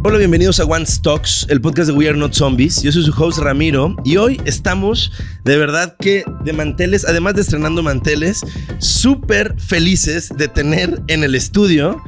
Hola, bienvenidos a One Talks, el podcast de We Are Not Zombies. Yo soy su host Ramiro y hoy estamos de verdad que de manteles, además de estrenando manteles, súper felices de tener en el estudio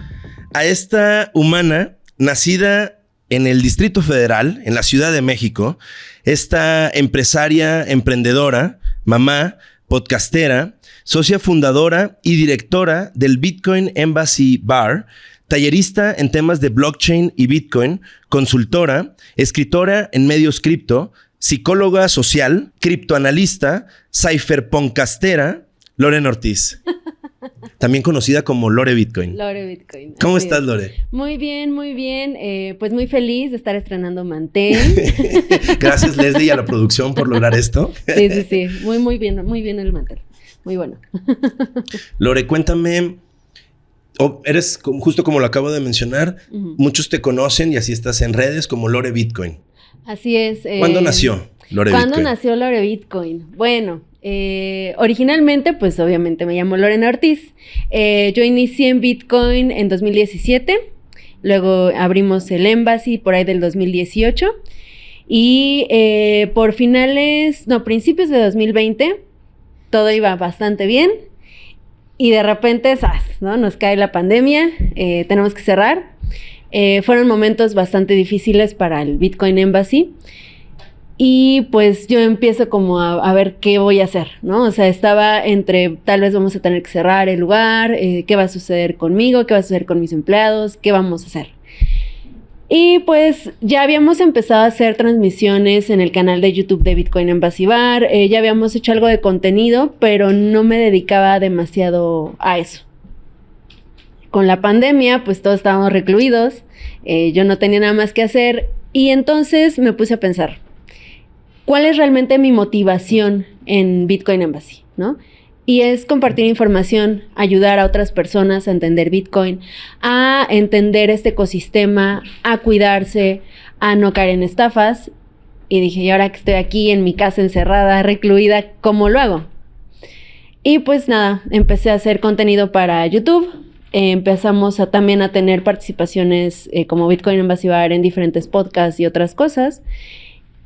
a esta humana nacida en el Distrito Federal, en la Ciudad de México, esta empresaria, emprendedora, mamá, podcastera, socia fundadora y directora del Bitcoin Embassy Bar, tallerista en temas de blockchain y Bitcoin, consultora, escritora en medios cripto, psicóloga social, criptoanalista, cypherpunkastera, Lorena Ortiz. También conocida como Lore Bitcoin. Lore Bitcoin. ¿Cómo estás, Lore? Muy bien, muy bien. Pues muy feliz de estar estrenando mantel. Gracias, Leslie, y a la producción por lograr esto. Sí. Muy bien el mantel. Muy bueno. Lore, cuéntame. Eres, justo como lo acabo de mencionar, muchos te conocen y así estás en redes como Lore Bitcoin. Así es. ¿Cuándo nació Lore Bitcoin? ¿Cuándo nació Lore Bitcoin? Bueno, originalmente, pues obviamente me llamo Lorena Ortiz. Yo inicié en Bitcoin en 2017. Luego abrimos el Embassy por ahí del 2018. Y por principios de 2020, todo iba bastante bien. Y de repente, ¡zas!, ¿no? Nos cae la pandemia, tenemos que cerrar. Fueron momentos bastante difíciles para el Bitcoin Embassy. Y pues yo empiezo como a ver qué voy a hacer, ¿no? O sea, estaba entre tal vez vamos a tener que cerrar el lugar, qué va a suceder conmigo, qué va a suceder con mis empleados, qué vamos a hacer. Y pues ya habíamos empezado a hacer transmisiones en el canal de YouTube de Bitcoin Embassy Bar, ya habíamos hecho algo de contenido, pero no me dedicaba demasiado a eso. Con la pandemia, pues todos estábamos recluidos, yo no tenía nada más que hacer y entonces me puse a pensar, ¿cuál es realmente mi motivación en Bitcoin Embassy, ¿no? Y es compartir información, ayudar a otras personas a entender Bitcoin, a entender este ecosistema, a cuidarse, a no caer en estafas. Y dije, y ahora que estoy aquí en mi casa encerrada, recluida, ¿cómo lo hago? Y pues nada, empecé a hacer contenido para YouTube. Empezamos también a tener participaciones como Bitcoin Embassy Bar en diferentes podcasts y otras cosas.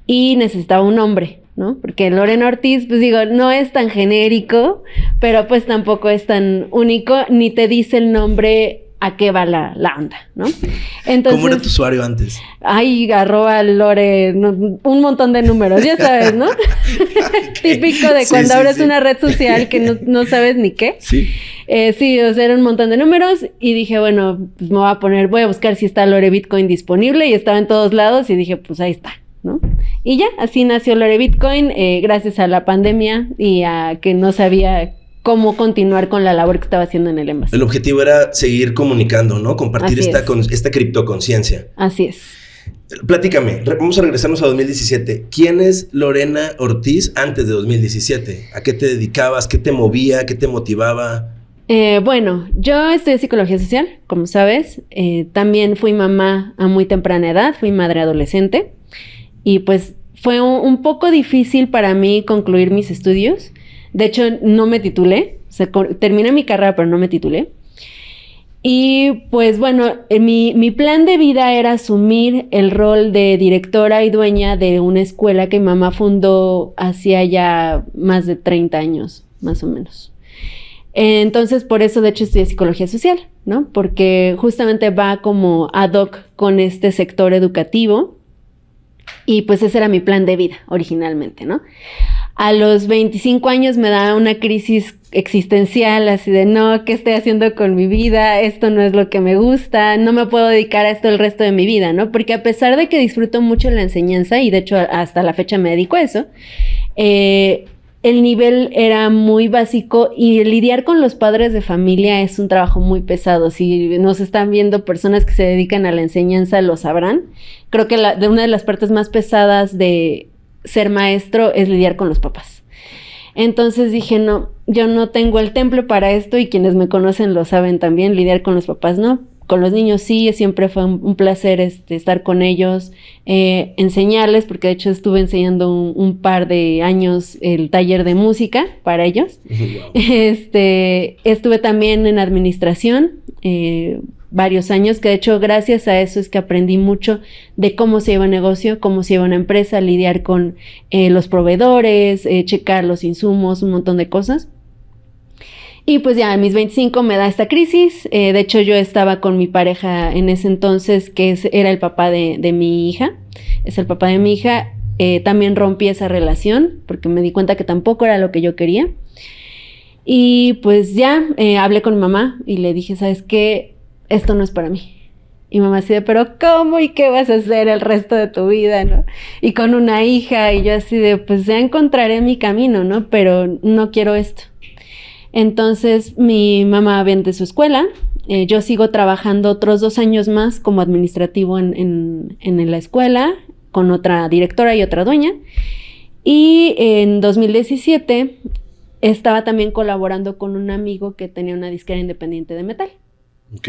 Y necesitaba un nombre, ¿no? Porque Lorena Ortiz, pues digo, no es tan genérico, pero pues tampoco es tan único, ni te dice el nombre a qué va la onda, ¿no? Entonces, ¿cómo era tu usuario antes? Ay, @Lore, un montón de números, ya sabes, ¿no? Okay. Típico de cuando abres una red social que no sabes ni qué. Sí. Sí, o sea, era un montón de números y dije, bueno, pues voy a buscar si está Lore Bitcoin disponible y estaba en todos lados y dije, pues ahí está, ¿no? Y ya, así nació Lore Bitcoin, gracias a la pandemia y a que no sabía cómo continuar con la labor que estaba haciendo en el Embassy. El objetivo era seguir comunicando, ¿no? Compartir esta criptoconciencia. Así es. Platícame, vamos a regresarnos a 2017. ¿Quién es Lorena Ortiz antes de 2017? ¿A qué te dedicabas? ¿Qué te movía? ¿Qué te motivaba? Bueno, yo estudié psicología social, como sabes. También fui mamá a muy temprana edad, fui madre adolescente. Y pues fue un poco difícil para mí concluir mis estudios. De hecho, no me titulé. O sea, terminé mi carrera, pero no me titulé. Y pues bueno, mi plan de vida era asumir el rol de directora y dueña de una escuela que mi mamá fundó hacía ya más de 30 años, más o menos. Entonces, por eso, de hecho, estudié psicología social, ¿no? Porque justamente va como ad hoc con este sector educativo. Y pues ese era mi plan de vida originalmente, ¿no? A los 25 años me da una crisis existencial, así de no, ¿qué estoy haciendo con mi vida? Esto no es lo que me gusta, no me puedo dedicar a esto el resto de mi vida, ¿no? Porque a pesar de que disfruto mucho la enseñanza, y de hecho hasta la fecha me dedico a eso, el nivel era muy básico y lidiar con los padres de familia es un trabajo muy pesado. Si nos están viendo personas que se dedican a la enseñanza, lo sabrán. Creo que una de las partes más pesadas de ser maestro es lidiar con los papás. Entonces dije, no, yo no tengo el temple para esto y quienes me conocen lo saben también, lidiar con los papás no. Con los niños sí, siempre fue un placer estar con ellos, enseñarles, porque de hecho estuve enseñando un par de años el taller de música para ellos. Wow. Estuve también en administración, varios años, que de hecho gracias a eso es que aprendí mucho de cómo se lleva un negocio, cómo se lleva una empresa, lidiar con los proveedores, checar los insumos, un montón de cosas. Y pues ya a mis 25 me da esta crisis. De hecho, yo estaba con mi pareja en ese entonces, que era el papá de mi hija. Es el papá de mi hija. También rompí esa relación porque me di cuenta que tampoco era lo que yo quería. Y pues ya hablé con mi mamá y le dije, ¿sabes qué? Esto no es para mí. Y mamá así de, ¿pero cómo? ¿Y qué vas a hacer el resto de tu vida, no? Y con una hija. Y yo así de, pues ya encontraré mi camino, ¿no? Pero no quiero esto. Entonces mi mamá vende su escuela, yo sigo trabajando otros 2 años más como administrativo en la escuela, con otra directora y otra dueña. Y en 2017 estaba también colaborando con un amigo que tenía una disquera independiente de metal. Ok.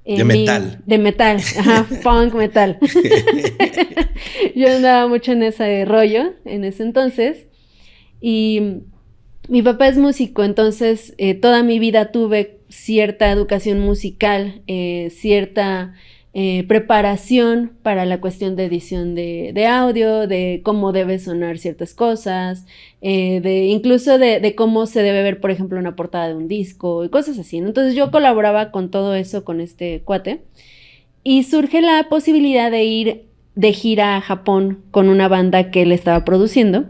De metal. De metal, ajá, punk metal. Yo andaba mucho en ese rollo en ese entonces. Y mi papá es músico, entonces toda mi vida tuve cierta educación musical, cierta preparación para la cuestión de edición de audio, de cómo debe sonar ciertas cosas, incluso de cómo se debe ver, por ejemplo, una portada de un disco y cosas así, ¿no? Entonces yo colaboraba con todo eso con este cuate y surge la posibilidad de ir de gira a Japón con una banda que él estaba produciendo.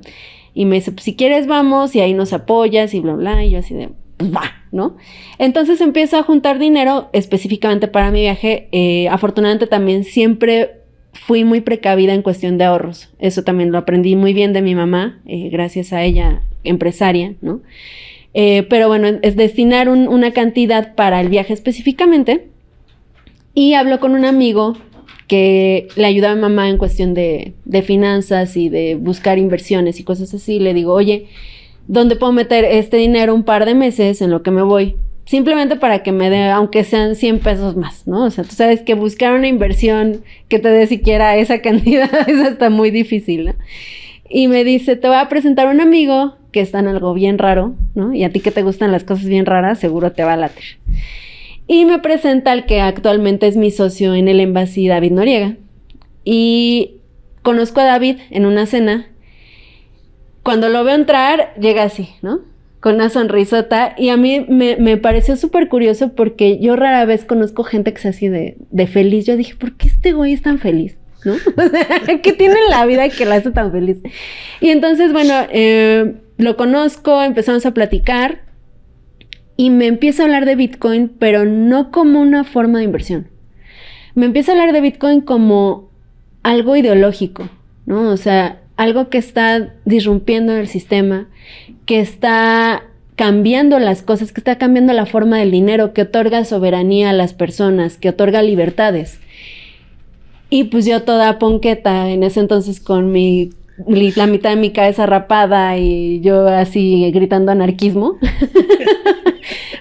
Y me dice, pues si quieres vamos y ahí nos apoyas y bla, bla. Y yo así de, pues va, ¿no? Entonces empiezo a juntar dinero específicamente para mi viaje. Afortunadamente también siempre fui muy precavida en cuestión de ahorros. Eso también lo aprendí muy bien de mi mamá, gracias a ella, empresaria, ¿no? Pero bueno, es destinar una cantidad para el viaje específicamente. Y hablo con un amigo que le ayudaba a mi mamá en cuestión de finanzas y de buscar inversiones y cosas así. Le digo, oye, ¿dónde puedo meter este dinero un par de meses en lo que me voy? Simplemente para que me dé, aunque sean 100 pesos más, ¿no? O sea, tú sabes que buscar una inversión que te dé siquiera esa cantidad es hasta muy difícil, ¿no? Y me dice, te voy a presentar a un amigo que está en algo bien raro, ¿no? Y a ti que te gustan las cosas bien raras, seguro te va a latir. Y me presenta al que actualmente es mi socio en el Embassy, David Noriega. Y conozco a David en una cena. Cuando lo veo entrar, llega así, ¿no? Con una sonrisota. Y a mí me pareció súper curioso porque yo rara vez conozco gente que es así de feliz. Yo dije, ¿por qué este güey es tan feliz? ¿No? O sea, ¿qué tiene en la vida que lo hace tan feliz? Y entonces, bueno, lo conozco, empezamos a platicar. Y me empieza a hablar de Bitcoin, pero no como una forma de inversión. Me empieza a hablar de Bitcoin como algo ideológico, ¿no? O sea, algo que está disrumpiendo el sistema, que está cambiando las cosas, que está cambiando la forma del dinero, que otorga soberanía a las personas, que otorga libertades. Y pues yo toda ponqueta en ese entonces con la mitad de mi cabeza rapada y yo así gritando anarquismo.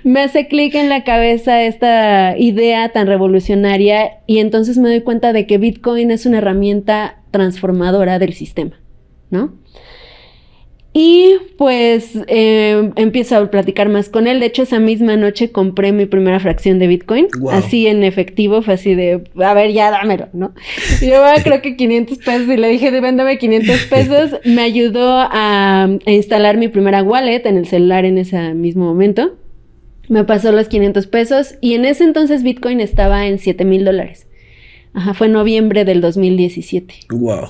Me hace clic en la cabeza esta idea tan revolucionaria y entonces me doy cuenta de que Bitcoin es una herramienta transformadora del sistema, ¿no? Y pues empiezo a platicar más con él. De hecho, esa misma noche compré mi primera fracción de Bitcoin. Wow. Así en efectivo, fue así de, a ver, ya dámelo, ¿no? Y yo creo que 500 pesos y le dije, véndame 500 pesos. Me ayudó a instalar mi primera wallet en el celular en ese mismo momento. Me pasó los 500 pesos y en ese entonces Bitcoin estaba en $7,000. Ajá, fue noviembre del 2017. Wow.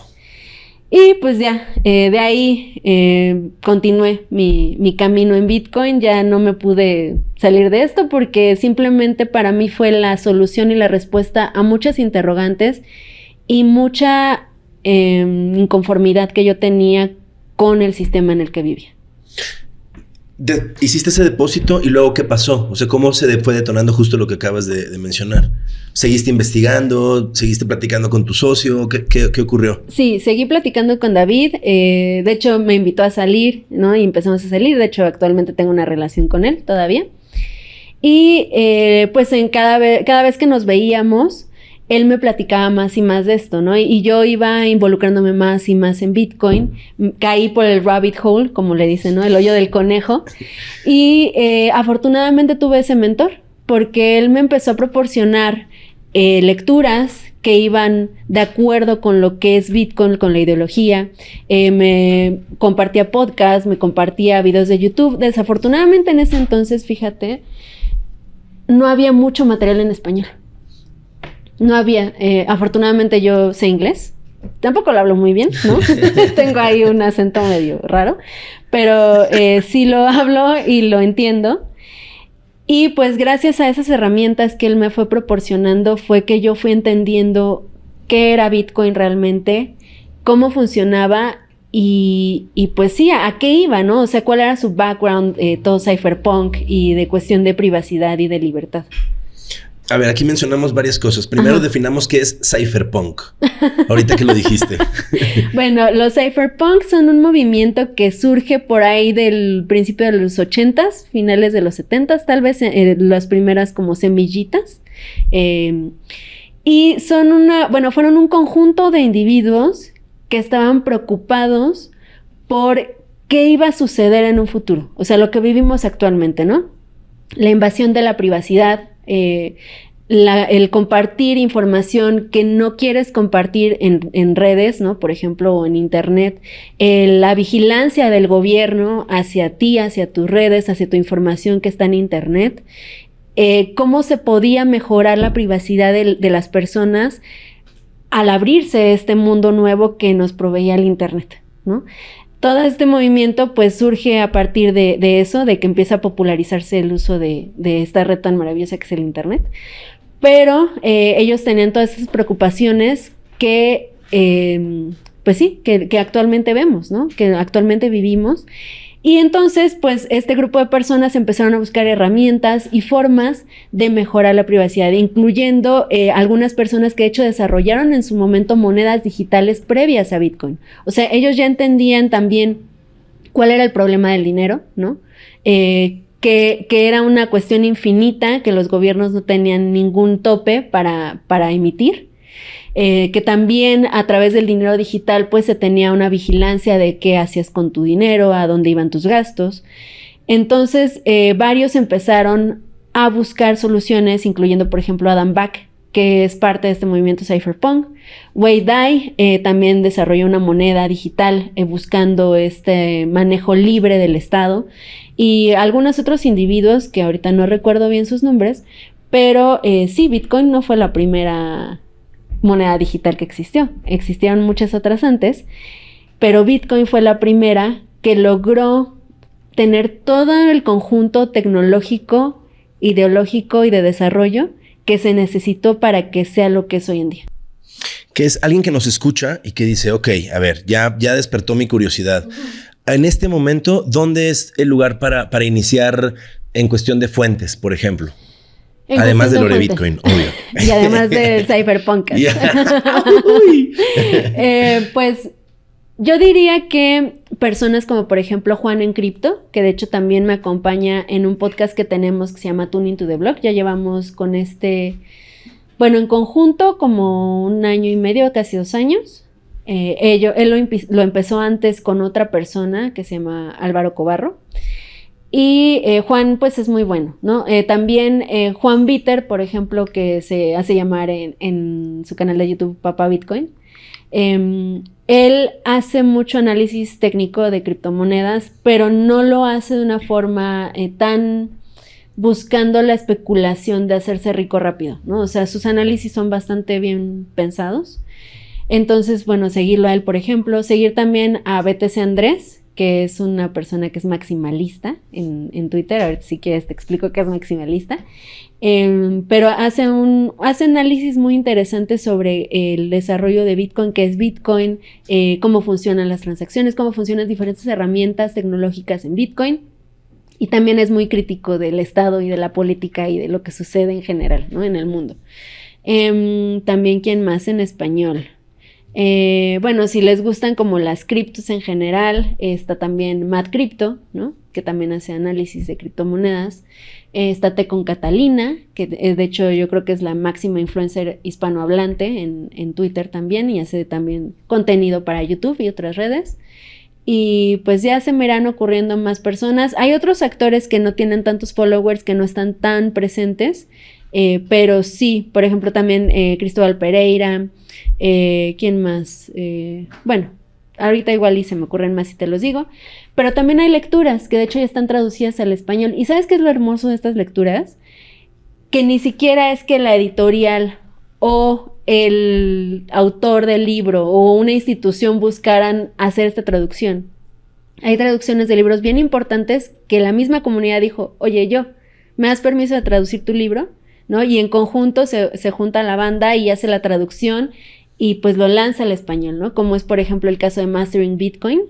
Y pues ya, de ahí continué mi camino en Bitcoin. Ya no me pude salir de esto porque simplemente para mí fue la solución y la respuesta a muchas interrogantes y mucha inconformidad que yo tenía con el sistema en el que vivía. Hiciste ese depósito y luego ¿qué pasó? O sea, ¿cómo se fue detonando justo lo que acabas de mencionar? ¿Seguiste investigando? ¿Seguiste platicando con tu socio? ¿Qué ocurrió? Sí, seguí platicando con David. De hecho, me invitó a salir, ¿no? Y empezamos a salir. De hecho, actualmente tengo una relación con él todavía. Y pues cada vez que nos veíamos, él me platicaba más y más de esto, ¿no? Y yo iba involucrándome más y más en Bitcoin. Caí por el rabbit hole, como le dicen, ¿no? El hoyo del conejo. Y afortunadamente tuve ese mentor, porque él me empezó a proporcionar lecturas que iban de acuerdo con lo que es Bitcoin, con la ideología. Me compartía podcasts, me compartía videos de YouTube. Desafortunadamente en ese entonces, fíjate, no había mucho material en español. No había. Afortunadamente yo sé inglés. Tampoco lo hablo muy bien, ¿no? Tengo ahí un acento medio raro. Pero sí lo hablo y lo entiendo. Y pues gracias a esas herramientas que él me fue proporcionando fue que yo fui entendiendo qué era Bitcoin realmente, cómo funcionaba y pues sí, a qué iba, ¿no? O sea, cuál era su background, todo cypherpunk y de cuestión de privacidad y de libertad. A ver, aquí mencionamos varias cosas. Primero definamos qué es cypherpunk. Ahorita que lo dijiste. Bueno, los cypherpunk son un movimiento que surge por ahí del principio de los 80s, finales de los 70s, tal vez las primeras como semillitas. Y fueron un conjunto de individuos que estaban preocupados por qué iba a suceder en un futuro. O sea, lo que vivimos actualmente, ¿no? La invasión de la privacidad, el compartir información que no quieres compartir en redes, ¿no? Por ejemplo, o en internet, la vigilancia del gobierno hacia ti, hacia tus redes, hacia tu información que está en internet, cómo se podía mejorar la privacidad de las personas al abrirse este mundo nuevo que nos proveía el internet, ¿no? Todo este movimiento pues surge a partir de eso, de que empieza a popularizarse el uso de esta red tan maravillosa que es el internet. Pero ellos tenían todas esas preocupaciones que, pues sí, que actualmente vemos, ¿no? Que actualmente vivimos. Y entonces, pues, este grupo de personas empezaron a buscar herramientas y formas de mejorar la privacidad, incluyendo algunas personas que de hecho desarrollaron en su momento monedas digitales previas a Bitcoin. O sea, ellos ya entendían también cuál era el problema del dinero, ¿no? Que era una cuestión infinita, que los gobiernos no tenían ningún tope para emitir. Que también a través del dinero digital pues se tenía una vigilancia de qué hacías con tu dinero, a dónde iban tus gastos. Entonces varios empezaron a buscar soluciones, incluyendo por ejemplo Adam Back, que es parte de este movimiento cypherpunk. Wei Dai también desarrolló una moneda digital buscando este manejo libre del Estado, y algunos otros individuos que ahorita no recuerdo bien sus nombres, pero sí, Bitcoin no fue la primera moneda digital que existió. Existieron muchas otras antes, pero Bitcoin fue la primera que logró tener todo el conjunto tecnológico, ideológico y de desarrollo que se necesitó para que sea lo que es hoy en día. Que es alguien que nos escucha y que dice, ok, a ver, ya despertó mi curiosidad. En este momento, ¿dónde es el lugar para iniciar en cuestión de fuentes, por ejemplo? Además de lo de Bitcoin, obvio. Y además del cypherpunk. Pues yo diría que personas como por ejemplo Juan en Cripto, que de hecho también me acompaña en un podcast que tenemos que se llama Tuning to the Block. Ya llevamos con en conjunto como 1 año y medio, casi 2 años. Él lo empezó antes con otra persona que se llama Álvaro Cobarro. Y Juan pues es muy bueno, ¿no? También Juan Bitter, por ejemplo, que se hace llamar en su canal de YouTube Papá Bitcoin. Él hace mucho análisis técnico de criptomonedas, pero no lo hace de una forma tan buscando la especulación de hacerse rico rápido, ¿no? O sea, sus análisis son bastante bien pensados. Entonces, bueno, seguirlo a él, por ejemplo. Seguir también a BTC Andrés, que es una persona que es maximalista en Twitter. Ahorita si quieres te explico qué es maximalista. Pero hace análisis muy interesantes sobre el desarrollo de Bitcoin, qué es Bitcoin, cómo funcionan las transacciones, cómo funcionan diferentes herramientas tecnológicas en Bitcoin. Y también es muy crítico del Estado y de la política y de lo que sucede en general, ¿no? En el mundo. También, ¿quién más en español? Bueno, si les gustan como las criptos en general, está también Mad Crypto, ¿no? Que también hace análisis de criptomonedas. Está Tecon Catalina, que de hecho yo creo que es la máxima influencer hispanohablante en Twitter también, y hace también contenido para YouTube y otras redes. Y pues ya se me irán ocurriendo más personas. Hay otros actores que no tienen tantos followers, que no están tan presentes, Pero sí, por ejemplo, también Cristóbal Pereira, ¿quién más? Bueno, ahorita igual y se me ocurren más y te los digo, pero también hay lecturas que de hecho ya están traducidas al español. ¿Y sabes qué es lo hermoso de estas lecturas? Que ni siquiera es que la editorial o el autor del libro o una institución buscaran hacer esta traducción. Hay traducciones de libros bien importantes que la misma comunidad dijo, oye, ¿me das permiso de traducir tu libro? ¿No? Y en conjunto se junta la banda y hace la traducción y pues lo lanza al español, ¿no? Como es, por ejemplo, el caso de Mastering Bitcoin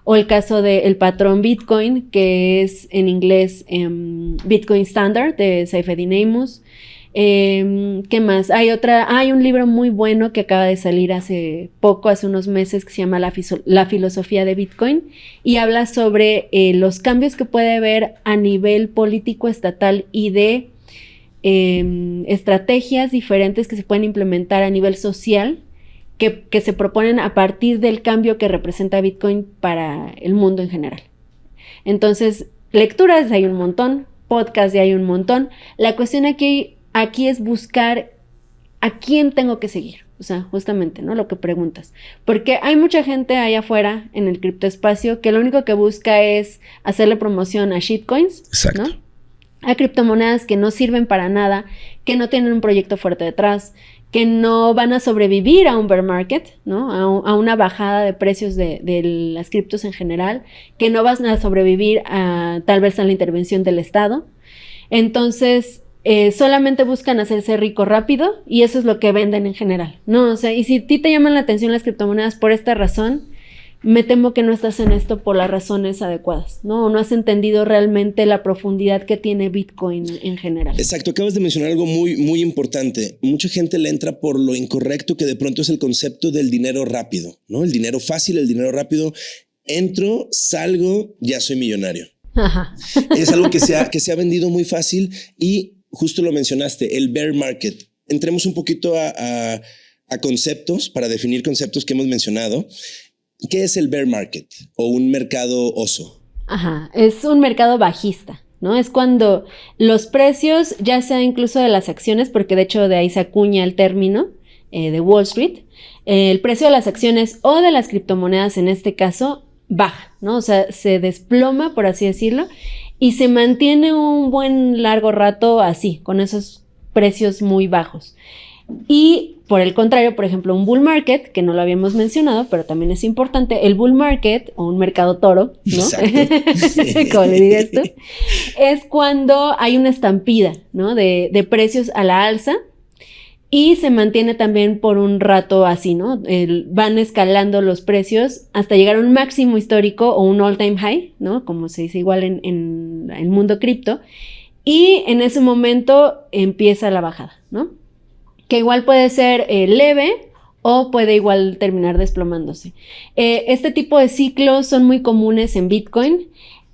o el caso de El Patrón Bitcoin, que es en inglés Bitcoin Standard de Saifedean Ammous. ¿Qué más? Hay un libro muy bueno que acaba de salir hace unos meses, que se llama La filosofía de Bitcoin, y habla sobre los cambios que puede haber a nivel político estatal y de estrategias diferentes que se pueden implementar a nivel social que se proponen a partir del cambio que representa Bitcoin para el mundo en general. Entonces, lecturas hay un montón, podcasts hay un montón. La cuestión aquí es buscar a quién tengo que seguir. O sea, justamente, ¿no? Lo que preguntas. Porque hay mucha gente allá afuera en el criptoespacio que lo único que busca es hacerle promoción a shitcoins, Exacto, ¿no? A criptomonedas que no sirven para nada, que no tienen un proyecto fuerte detrás, que no van a sobrevivir a un bear market, ¿no? A una bajada de precios de las criptos en general, que no van a sobrevivir tal vez a la intervención del Estado. Entonces, solamente buscan hacerse rico rápido y eso es lo que venden en general, ¿no? O sea, y si a ti te llaman la atención las criptomonedas por esta razón, me temo que no estás en esto por las razones adecuadas, ¿no? O no has entendido realmente la profundidad que tiene Bitcoin en general. Exacto, acabas de mencionar algo muy, muy importante. Mucha gente le entra por lo incorrecto que de pronto es el concepto del dinero rápido, ¿no? El dinero fácil, el dinero rápido. Entro, salgo, ya soy millonario. Ajá. Es algo que se ha vendido muy fácil y justo lo mencionaste, el bear market. Entremos un poquito a conceptos para definir conceptos que hemos mencionado. ¿Qué es el bear market o un mercado oso? Ajá, es un mercado bajista, ¿no? Es cuando los precios, ya sea incluso de las acciones, porque de hecho de ahí se acuña el término de Wall Street, el precio de las acciones o de las criptomonedas en este caso baja, ¿no? O sea, se desploma, por así decirlo, y se mantiene un buen largo rato así, con esos precios muy bajos. Y por el contrario, por ejemplo, un bull market, que no lo habíamos mencionado, pero también es importante, el bull market o un mercado toro, ¿no? Como le digas tú, es cuando hay una estampida, ¿no? De precios a la alza y se mantiene también por un rato así, ¿no? Van escalando los precios hasta llegar a un máximo histórico o un all-time high, ¿no? Como se dice igual en el mundo cripto. Y en ese momento empieza la bajada, ¿no? Que igual puede ser leve o puede igual terminar desplomándose. Este tipo de ciclos son muy comunes en Bitcoin.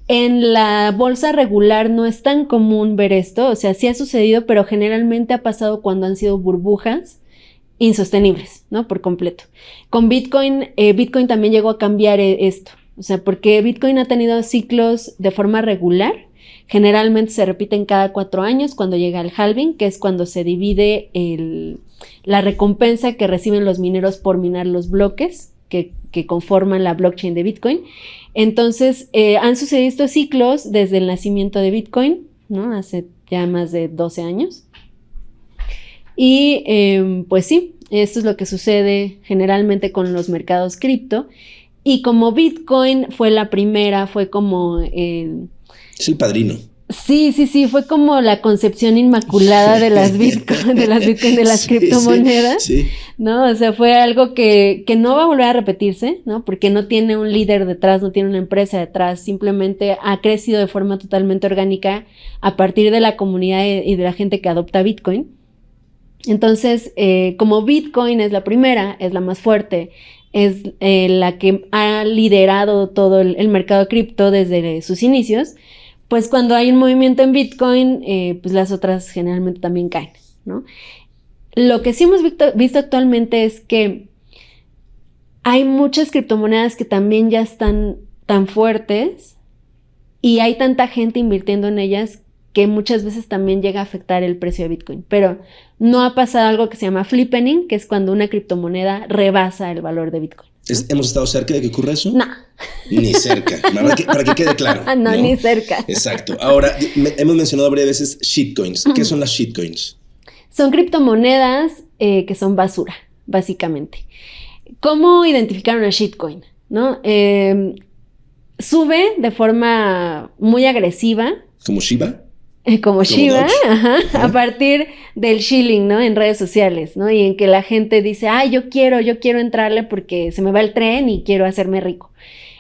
En la bolsa regular no es tan común ver esto, o sea, sí ha sucedido, pero generalmente ha pasado cuando han sido burbujas insostenibles, ¿no? Por completo. Con Bitcoin, Bitcoin también llegó a cambiar esto, o sea, porque Bitcoin ha tenido ciclos de forma regular. Generalmente se repiten cada 4 años cuando llega el halving, que es cuando se divide la recompensa que reciben los mineros por minar los bloques que conforman la blockchain de Bitcoin. Entonces, han sucedido estos ciclos desde el nacimiento de Bitcoin, ¿no? Hace ya más de 12 años. Y pues sí, esto es lo que sucede generalmente con los mercados cripto. Y como Bitcoin fue la primera, fue como... es el padrino. Sí, fue como la concepción inmaculada de las Bitcoin, de las criptomonedas, sí. ¿no? O sea, fue algo que no va a volver a repetirse, ¿no? Porque no tiene un líder detrás, no tiene una empresa detrás, simplemente ha crecido de forma totalmente orgánica a partir de la comunidad y de la gente que adopta Bitcoin. Entonces, como Bitcoin es la primera, es la más fuerte, es la que ha liderado todo el mercado cripto desde sus inicios, pues cuando hay un movimiento en Bitcoin, pues las otras generalmente también caen, ¿no? Lo que sí hemos visto actualmente es que hay muchas criptomonedas que también ya están tan fuertes y hay tanta gente invirtiendo en ellas que muchas veces también llega a afectar el precio de Bitcoin. Pero no ha pasado algo que se llama flippening, que es cuando una criptomoneda rebasa el valor de Bitcoin. ¿Hemos estado cerca de que ocurra eso? No. Ni cerca, para que quede claro. No, ni cerca. Exacto. Ahora, hemos mencionado varias veces shitcoins. ¿Qué son las shitcoins? Son criptomonedas que son basura, básicamente. ¿Cómo identificar una shitcoin? ¿No? Sube de forma muy agresiva. ¿Como Shiba? Como Shiba, a partir del shilling, ¿no? En redes sociales, ¿no? Y en que la gente dice, ay, yo quiero entrarle porque se me va el tren y quiero hacerme rico.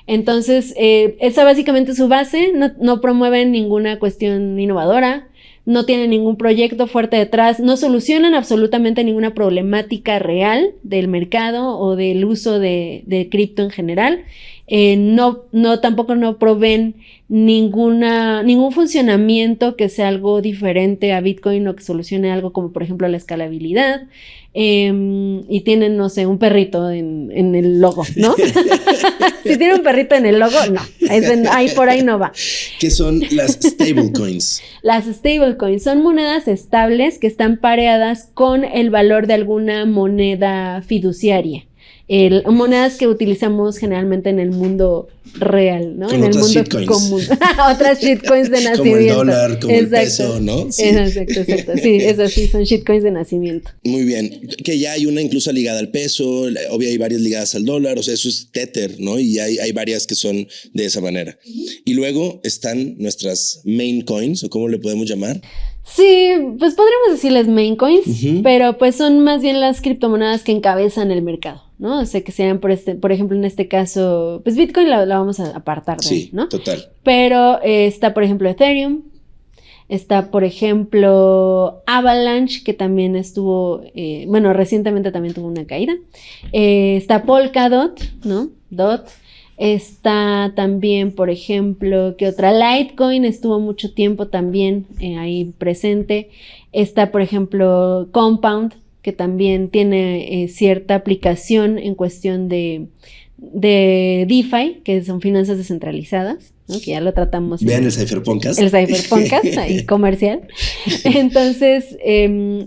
Entonces, esa básicamente es su base, no promueven ninguna cuestión innovadora, no tienen ningún proyecto fuerte detrás, no solucionan absolutamente ninguna problemática real del mercado o del uso de cripto en general. Tampoco no proveen ningún funcionamiento que sea algo diferente a Bitcoin o que solucione algo como por ejemplo la escalabilidad, y tienen, no sé, un perrito en el logo, ¿no? Si tiene un perrito en el logo, no, ahí por ahí no va. ¿Qué son las stablecoins? Las stablecoins son monedas estables que están pareadas con el valor de alguna moneda fiduciaria. Monedas que utilizamos generalmente en el mundo real, ¿no? Con en el mundo shitcoins. Común. Otras shitcoins de nacimiento. Como el dólar, como el peso, ¿no? Sí. Exacto. Sí, esas sí son shitcoins de nacimiento. Muy bien. Que ya hay una incluso ligada al peso, obvio hay varias ligadas al dólar, o sea, eso es Tether, ¿no? Y hay varias que son de esa manera. Y luego están nuestras main coins, o ¿cómo le podemos llamar? Sí, pues podríamos decirles main coins, pero pues son más bien las criptomonedas que encabezan el mercado, ¿no? O sea, que sean, por ejemplo, en este caso, pues Bitcoin la vamos a apartar de ahí, ¿no? Sí, total. Pero está, por ejemplo, Ethereum, está, por ejemplo, Avalanche, que también estuvo, recientemente también tuvo una caída. Está Polkadot, ¿no? Está también, por ejemplo, ¿qué otra? Litecoin estuvo mucho tiempo también ahí presente. Está, por ejemplo, Compound, que también tiene cierta aplicación en cuestión de DeFi, que son finanzas descentralizadas, ¿no? Que ya lo tratamos. Vean el Cypherpunkas. El Cypherpunkas, ahí comercial. Entonces,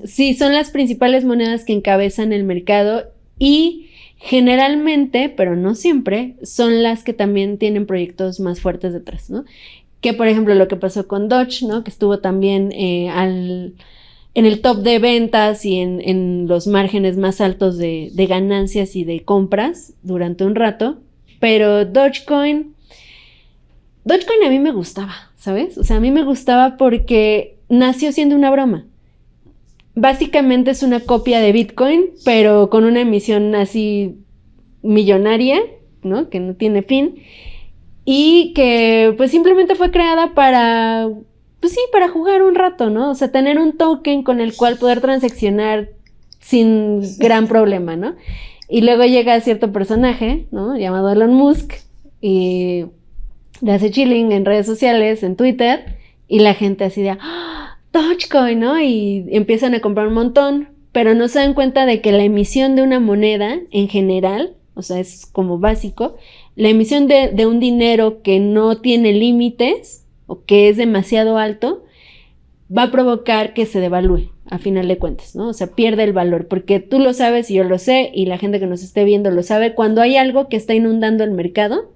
sí, son las principales monedas que encabezan el mercado y generalmente, pero no siempre, son las que también tienen proyectos más fuertes detrás, ¿no? Que, por ejemplo, lo que pasó con Doge, ¿no? Que estuvo también en el top de ventas y en los márgenes más altos de ganancias y de compras durante un rato. Pero Dogecoin a mí me gustaba, ¿sabes? O sea, a mí me gustaba porque nació siendo una broma. Básicamente es una copia de Bitcoin, pero con una emisión así millonaria, ¿no? Que no tiene fin. Y que pues simplemente fue creada para jugar un rato, ¿no? O sea, tener un token con el cual poder transaccionar sin gran problema, ¿no? Y luego llega cierto personaje, ¿no? Llamado Elon Musk, y le hace chilling en redes sociales, en Twitter, y la gente así de Dogecoin, ¿no? Y empiezan a comprar un montón, pero no se dan cuenta de que la emisión de una moneda en general, o sea, es como básico, la emisión de un dinero que no tiene límites o que es demasiado alto, va a provocar que se devalúe, a final de cuentas, ¿no? O sea, pierde el valor, porque tú lo sabes y yo lo sé, y la gente que nos esté viendo lo sabe, cuando hay algo que está inundando el mercado,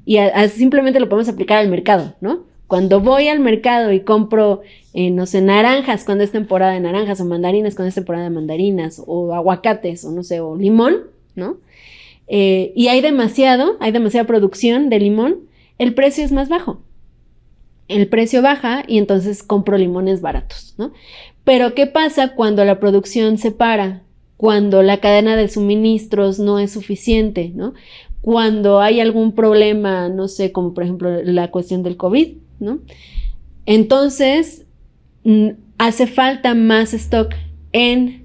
y simplemente lo podemos aplicar al mercado, ¿no? Cuando voy al mercado y compro, no sé, naranjas cuando es temporada de naranjas, o mandarinas cuando es temporada de mandarinas, o aguacates, o no sé, o limón, ¿no? Y hay demasiada producción de limón, el precio es más bajo. El precio baja y entonces compro limones baratos, ¿no? Pero ¿qué pasa cuando la producción se para? Cuando la cadena de suministros no es suficiente, ¿no? Cuando hay algún problema, no sé, como por ejemplo la cuestión del COVID, ¿no? Entonces, hace falta más stock en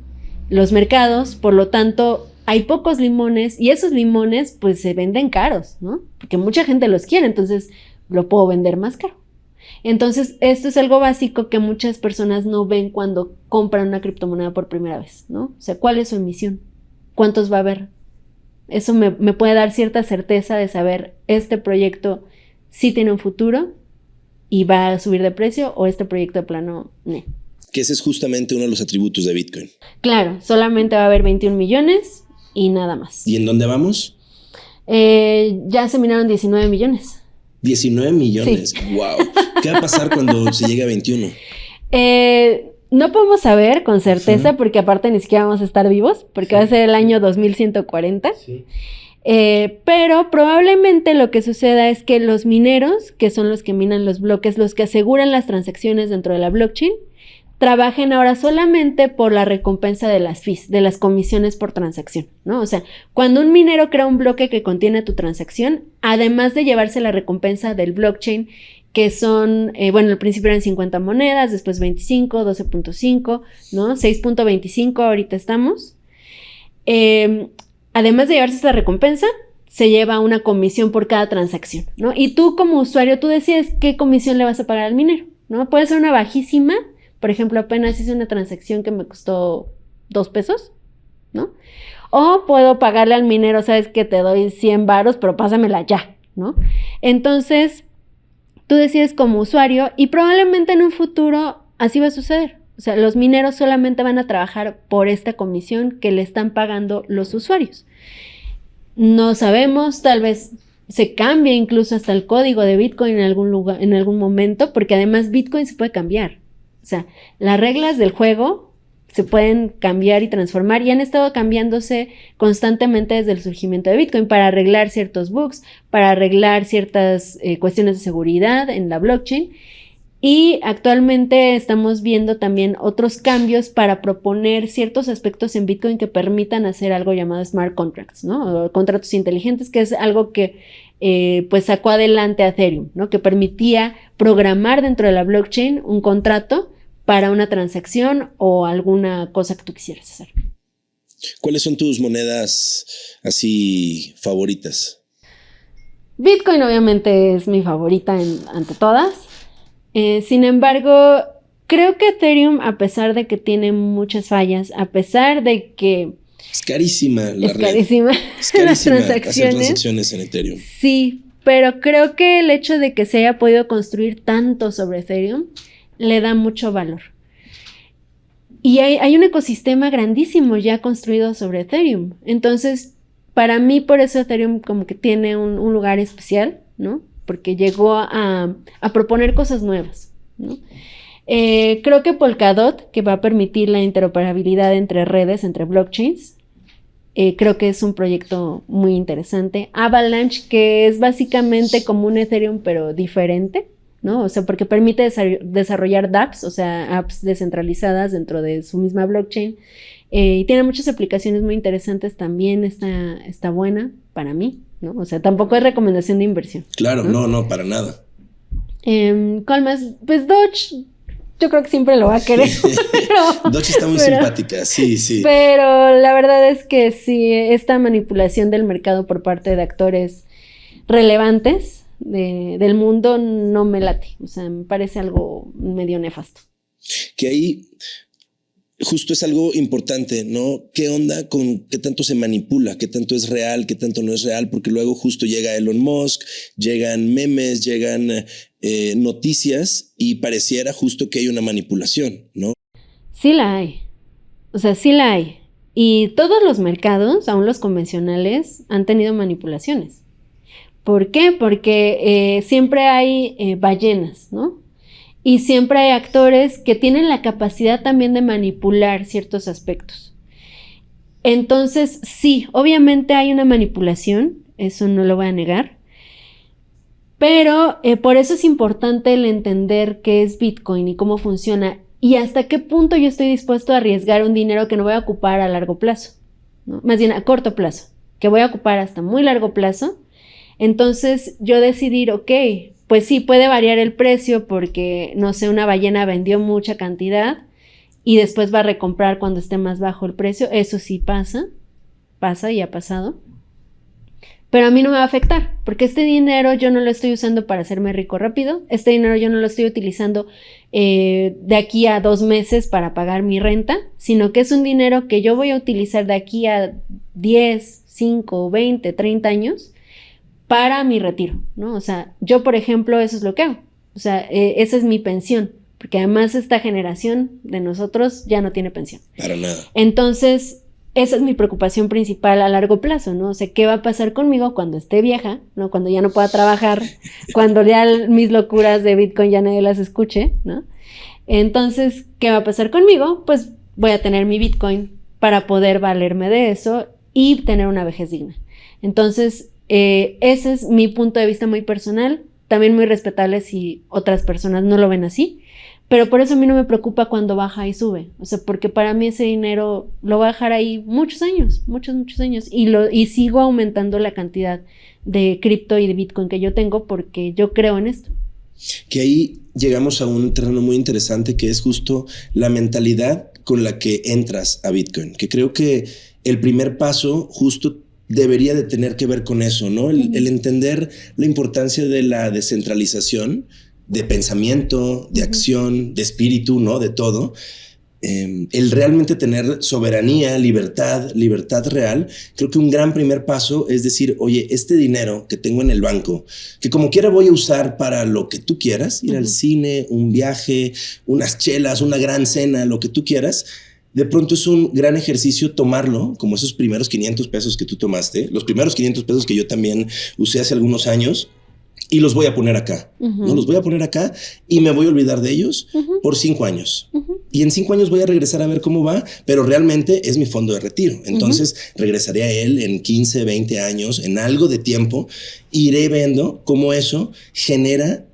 los mercados, por lo tanto, hay pocos limones y esos limones pues se venden caros, ¿no? Porque mucha gente los quiere, entonces lo puedo vender más caro. Entonces, esto es algo básico que muchas personas no ven cuando compran una criptomoneda por primera vez, ¿no? O sea, ¿cuál es su emisión? ¿Cuántos va a haber? Eso me puede dar cierta certeza de saber este proyecto sí tiene un futuro y va a subir de precio, o este proyecto de plano, no. Que ese es justamente uno de los atributos de Bitcoin. Claro, solamente va a haber 21 millones y nada más. ¿Y en dónde vamos? Ya se minaron 19 millones. 19 millones. Sí. Wow. ¿Qué va a pasar cuando se llegue a 21? No podemos saber con certeza, porque aparte ni siquiera vamos a estar vivos, porque va a ser el año 2140. Sí. Pero probablemente lo que suceda es que los mineros, que son los que minan los bloques, los que aseguran las transacciones dentro de la blockchain, trabajen ahora solamente por la recompensa de las fees, de las comisiones por transacción, ¿no? O sea, cuando un minero crea un bloque que contiene tu transacción, además de llevarse la recompensa del blockchain, que son, bueno, al principio eran 50 monedas, después 25, 12.5, ¿no? 6.25 ahorita estamos. Además de llevarse esta recompensa, se lleva una comisión por cada transacción, ¿no? Y tú como usuario, tú decides qué comisión le vas a pagar al minero, ¿no? Puede ser una bajísima. Por ejemplo, apenas hice una transacción que me costó 2 pesos, ¿no? O puedo pagarle al minero, sabes que te doy 100 varos, pero pásamela ya, ¿no? Entonces, tú decides como usuario y probablemente en un futuro así va a suceder. O sea, los mineros solamente van a trabajar por esta comisión que le están pagando los usuarios. No sabemos, tal vez se cambie incluso hasta el código de Bitcoin en algún lugar, en algún momento, porque además Bitcoin se puede cambiar. O sea, las reglas del juego se pueden cambiar y transformar y han estado cambiándose constantemente desde el surgimiento de Bitcoin para arreglar ciertos bugs, para arreglar ciertas cuestiones de seguridad en la blockchain. Y actualmente estamos viendo también otros cambios para proponer ciertos aspectos en Bitcoin que permitan hacer algo llamado smart contracts, ¿no? O contratos inteligentes, que es algo que pues sacó adelante a Ethereum, ¿no? Que permitía programar dentro de la blockchain un contrato para una transacción o alguna cosa que tú quisieras hacer. ¿Cuáles son tus monedas así favoritas? Bitcoin obviamente es mi favorita ante todas. Sin embargo, creo que Ethereum, a pesar de que tiene muchas fallas, a pesar de que es carísima la es red. Carísima es carísima las transacciones. Hacer transacciones en Ethereum. Sí, pero creo que el hecho de que se haya podido construir tanto sobre Ethereum le da mucho valor. Y hay un ecosistema grandísimo ya construido sobre Ethereum. Entonces, para mí, por eso Ethereum como que tiene un lugar especial, ¿no? Porque llegó a proponer cosas nuevas, ¿no? Creo que Polkadot, que va a permitir la interoperabilidad entre redes, entre blockchains, creo que es un proyecto muy interesante. Avalanche, que es básicamente como un Ethereum, pero diferente, ¿no? O sea, porque permite desarrollar dApps, o sea, apps descentralizadas dentro de su misma blockchain. Y tiene muchas aplicaciones muy interesantes también, está buena para mí, ¿no? O sea, tampoco es recomendación de inversión. Claro, no, para nada. ¿Cuál más? Pues Doge, yo creo que siempre lo va a querer. Doge está muy simpática, sí. Pero la verdad es que sí, esta manipulación del mercado por parte de actores relevantes del mundo no me late. O sea, me parece algo medio nefasto. Que ahí justo es algo importante, ¿no? ¿Qué onda con qué tanto se manipula? ¿Qué tanto es real? ¿Qué tanto no es real? Porque luego justo llega Elon Musk, llegan memes, llegan noticias y pareciera justo que hay una manipulación, ¿no? Sí la hay. O sea, sí la hay. Y todos los mercados, aún los convencionales, han tenido manipulaciones. ¿Por qué? Porque siempre hay ballenas, ¿no? Y siempre hay actores que tienen la capacidad también de manipular ciertos aspectos. Entonces, sí, obviamente hay una manipulación, eso no lo voy a negar, pero por eso es importante el entender qué es Bitcoin y cómo funciona y hasta qué punto yo estoy dispuesto a arriesgar un dinero que no voy a ocupar a largo plazo, ¿no? Más bien a corto plazo, que voy a ocupar hasta muy largo plazo. Entonces yo decidir, ok, pues sí, puede variar el precio porque, no sé, una ballena vendió mucha cantidad y después va a recomprar cuando esté más bajo el precio. Eso sí pasa y ha pasado. Pero a mí no me va a afectar porque este dinero yo no lo estoy usando para hacerme rico rápido. Este dinero yo no lo estoy utilizando de aquí a 2 meses para pagar mi renta, sino que es un dinero que yo voy a utilizar de aquí a 10, 5, 20, 30 años para mi retiro, ¿no? O sea, yo, por ejemplo, eso es lo que hago. O sea, esa es mi pensión, porque además esta generación de nosotros ya no tiene pensión. Para nada. Entonces, esa es mi preocupación principal a largo plazo, ¿no? O sea, ¿qué va a pasar conmigo cuando esté vieja, ¿no? Cuando ya no pueda trabajar, cuando ya mis locuras de Bitcoin ya nadie las escuche, ¿no? Entonces, ¿qué va a pasar conmigo? Pues voy a tener mi Bitcoin para poder valerme de eso y tener una vejez digna. Entonces, ese es mi punto de vista muy personal, también muy respetable si otras personas no lo ven así. Pero por eso a mí no me preocupa cuando baja y sube. O sea, porque para mí ese dinero lo va a dejar ahí muchos años. Y sigo aumentando la cantidad de cripto y de Bitcoin que yo tengo porque yo creo en esto. Que ahí llegamos a un terreno muy interesante que es justo la mentalidad con la que entras a Bitcoin. Que creo que el primer paso justo debería de tener que ver con eso, ¿no? El entender la importancia de la descentralización, de pensamiento, de acción, de espíritu, ¿no? De todo. El realmente tener soberanía, libertad real. Creo que un gran primer paso es decir, oye, este dinero que tengo en el banco, que como quiera voy a usar para lo que tú quieras, ir al cine, un viaje, unas chelas, una gran cena, lo que tú quieras. De pronto es un gran ejercicio tomarlo, como esos primeros 500 pesos que tú tomaste, los primeros 500 pesos que yo también usé hace algunos años, y los voy a poner acá, ¿no? Los voy a poner acá y me voy a olvidar de ellos por 5 años. Y en 5 años voy a regresar a ver cómo va, pero realmente es mi fondo de retiro. Entonces regresaré a él en 15, 20 años, en algo de tiempo, iré viendo cómo eso genera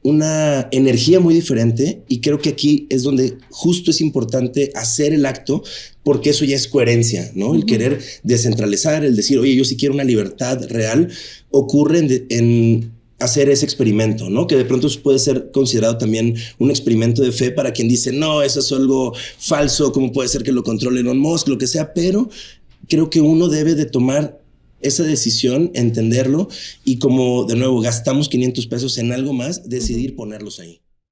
una energía muy diferente, y creo que aquí es donde justo es importante hacer el acto, porque eso ya es coherencia, ¿no? El querer descentralizar, el decir, oye, yo sí quiero una libertad real, ocurre en hacer ese experimento, ¿no? Que de pronto puede ser considerado también un experimento de fe para quien dice, no, eso es algo falso, ¿cómo puede ser que lo controle Elon Musk, lo que sea? Pero creo que uno debe de tomar esa decisión, entenderlo, y como de nuevo gastamos 500 pesos en algo más, decidir ponerlos ahí.